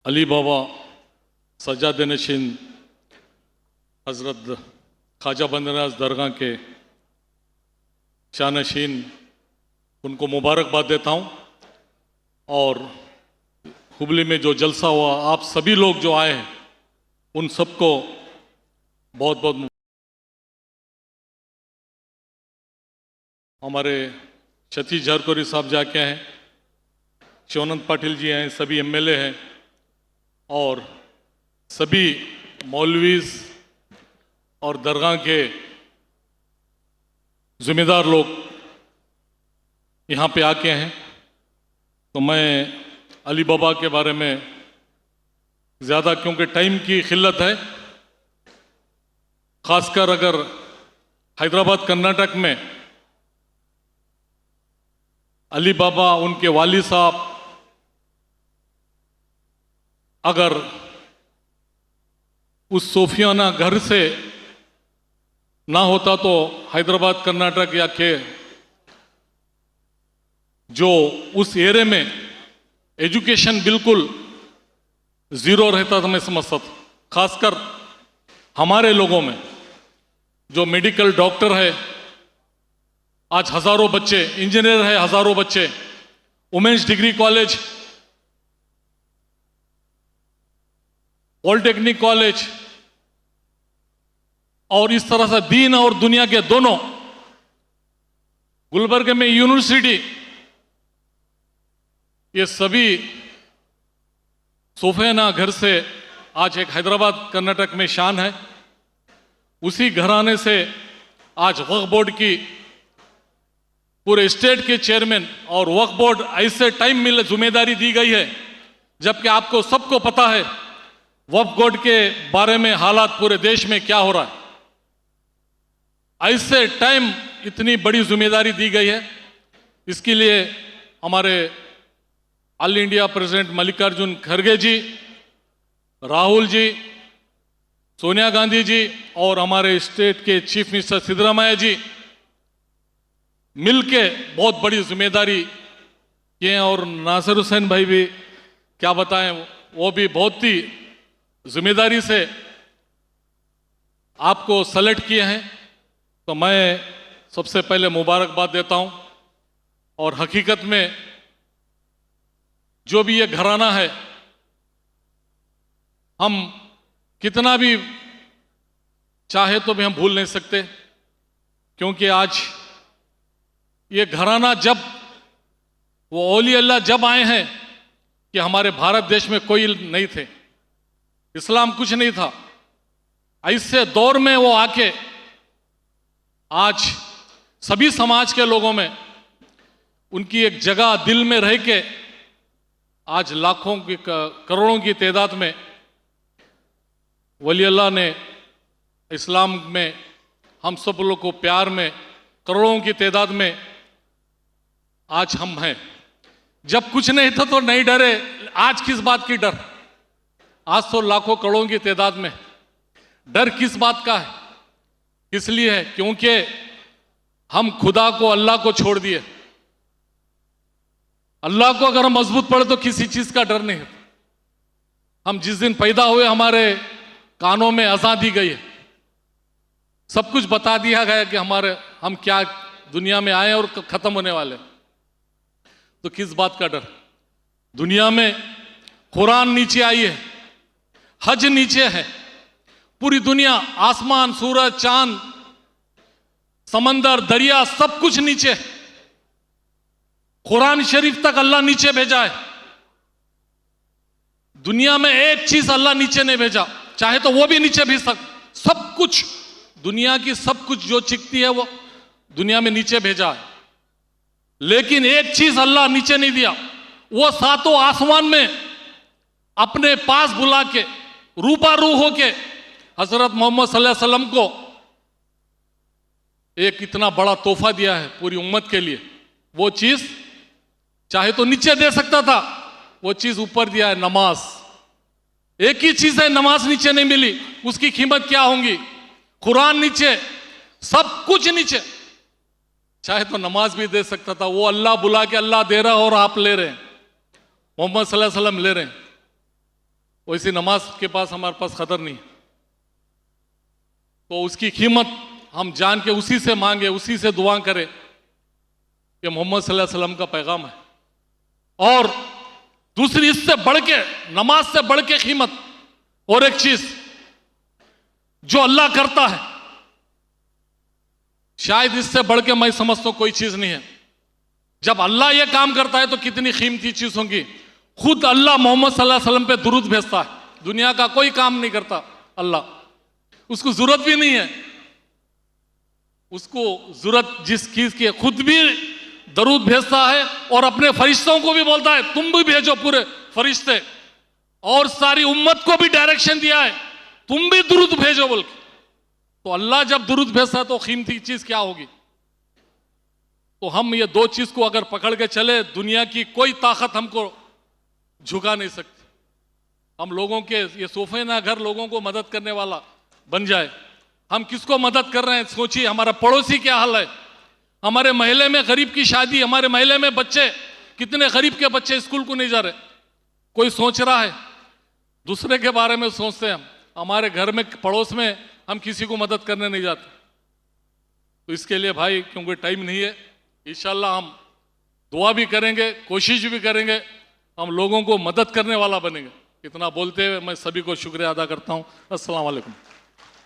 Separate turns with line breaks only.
अली बाबा सज्जाद नशीन हज़रत ख्वाजा बंदरनाज दरगाह के शानशीन उनको मुबारकबाद देता हूँ। और हुबली में जो जलसा हुआ, आप सभी लोग जो आए हैं उन सबको बहुत बहुत हमारे सतीश जारकोरी साहब जाके हैं, शिवानंद पाटिल जी हैं, सभी एमएलए हैं और सभी मौलवीज और दरगाह के जिम्मेदार लोग यहाँ पे आके हैं। तो मैं अली बाबा के बारे में ज़्यादा, क्योंकि टाइम की किल्लत है, ख़ासकर अगर हैदराबाद कर्नाटक में अली बाबा, उनके वाली साहब अगर उस सोफियाना घर से ना होता तो हैदराबाद कर्नाटक या के जो उस एरिया में एजुकेशन बिल्कुल ज़ीरो रहता था, मैं समझता था। खासकर हमारे लोगों में जो मेडिकल डॉक्टर है, आज हज़ारों बच्चे, इंजीनियर है हज़ारों बच्चे, women's degree college, polytechnic college, और इस तरह से दीन और दुनिया के दोनों, गुलबर्ग में यूनिवर्सिटी, ये सभी सोफियाना घर से आज एक हैदराबाद कर्नाटक में शान है। उसी घराने से आज वक्फ बोर्ड की पूरे स्टेट के चेयरमैन और वक्फ बोर्ड ऐसे टाइम मिले जिम्मेदारी दी गई है, जबकि आपको सबको पता है वक्फ बोर्ड के बारे में हालात पूरे देश में क्या हो रहा है। ऐसे टाइम इतनी बड़ी जिम्मेदारी दी गई है, इसके लिए हमारे ऑल इंडिया प्रेसिडेंट मल्लिकार्जुन खड़गे जी, राहुल जी, सोनिया गांधी जी और हमारे स्टेट के चीफ मिनिस्टर सिद्धरामैया जी मिलके बहुत बड़ी जिम्मेदारी किए हैं। और नासिर हुसैन भाई भी क्या बताएं, वो भी बहुत ही जिम्मेदारी से आपको सेलेक्ट किए हैं। तो मैं सबसे पहले मुबारकबाद देता हूं। और हकीकत में जो भी ये घराना है, हम कितना भी चाहे तो भी हम भूल नहीं सकते, क्योंकि आज ये घराना जब वो औली अल्लाह जब आए हैं कि हमारे भारत देश में कोई नहीं थे, इस्लाम कुछ नहीं था, ऐसे दौर में वो आके आज सभी समाज के लोगों में उनकी एक जगह दिल में रह के आज लाखों की करोड़ों की तादाद में वली अल्लाह ने इस्लाम में हम सब लोग को प्यार में करोड़ों की तादाद में आज हम हैं। जब कुछ नहीं था तो नहीं डरे, आज किस बात की डर? आज तो लाखों करोड़ों की तादाद में डर किस बात का है? इसलिए है क्योंकि हम खुदा को, अल्लाह को छोड़ दिए। अल्लाह को अगर हम मजबूत पड़े तो किसी चीज का डर नहीं है। हम जिस दिन पैदा हुए हमारे कानों में अज़ान दी गई है, सब कुछ बता दिया गया कि हम क्या दुनिया में आए और खत्म होने वाले, तो किस बात का डर? दुनिया में कुरान नीचे आई है, हज नीचे है, पूरी दुनिया, आसमान, सूरज, चांद, समंदर, दरिया, सब कुछ नीचे है। कुरान शरीफ तक अल्लाह नीचे भेजा है। दुनिया में एक चीज अल्लाह नीचे नहीं भेजा, चाहे तो वो भी नीचे भेज सकता। सब कुछ, दुनिया की सब कुछ जो चिकती है वो दुनिया में नीचे भेजा है, लेकिन एक चीज अल्लाह नीचे नहीं दिया। वो सातों आसमान में अपने पास बुला के रूबारू होके हजरत मोहम्मद सल्लल्लाहु अलैहि वसल्लम को एक इतना बड़ा तोहफा दिया है पूरी उम्मत के लिए। वो चीज चाहे तो नीचे दे सकता था, वो चीज ऊपर दिया है, नमाज। एक ही चीज है, नमाज नीचे नहीं मिली, उसकी कीमत क्या होगी? कुरान नीचे, सब कुछ नीचे, चाहे तो नमाज भी दे सकता था। वो अल्लाह बुला के, अल्लाह दे रहा और आप ले रहे हैं, मोहम्मद सल्लल्लाहु अलैहि वसल्लम ले रहे हैं। वैसी नमाज के पास हमारे पास कदर नहीं है। तो उसकी कीमत हम जान के उसी से मांगे, उसी से दुआ करें। ये मोहम्मद सल्लल्लाहु अलैहि वसल्लम का पैगाम है। और दूसरी, इससे बढ़ के, नमाज से बढ़ के कीमत और एक चीज जो अल्लाह करता है, शायद इससे बढ़ के मैं समझता हूं कोई चीज नहीं है। जब अल्लाह ये काम करता है तो कितनी कीमती चीज होगी। खुद अल्लाह मोहम्मद सल्लल्लाहु अलैहि वसल्लम पे दुरूद भेजता है। दुनिया का कोई काम नहीं करता अल्लाह, उसको जरूरत भी नहीं है। उसको जरूरत जिस चीज की है, खुद भी दरूद भेजता है और अपने फरिश्तों को भी बोलता है तुम भी भेजो, पूरे फरिश्ते, और सारी उम्मत को भी डायरेक्शन दिया है तुम भी दुरूद भेजो बोल के। तो अल्लाह जब दुरूद भेजता तो कीमती चीज क्या होगी। तो हम ये दो चीज को अगर पकड़ के चले, दुनिया की कोई ताकत हमको झुका नहीं सकती। हम लोगों के ये सोफे ना घर लोगों को मदद करने वाला बन जाए। हम किसको मदद कर रहे हैं सोचिए। हमारा पड़ोसी क्या हाल है, हमारे महल्ले में गरीब की शादी, हमारे महल्ले में बच्चे, कितने गरीब के बच्चे स्कूल को नहीं जा रहे, कोई सोच रहा है। दूसरे के बारे में सोचते हैं हम, हमारे घर में पड़ोस में हम किसी को मदद करने नहीं जाते। तो इसके लिए भाई, क्योंकि टाइम नहीं है, इंशाल्लाह हम दुआ भी करेंगे, कोशिश भी करेंगे, हम लोगों को मदद करने वाला बनेंगे। इतना बोलते हुए मैं सभी को शुक्रिया अदा करता हूं। अस्सलाम वालेकुम।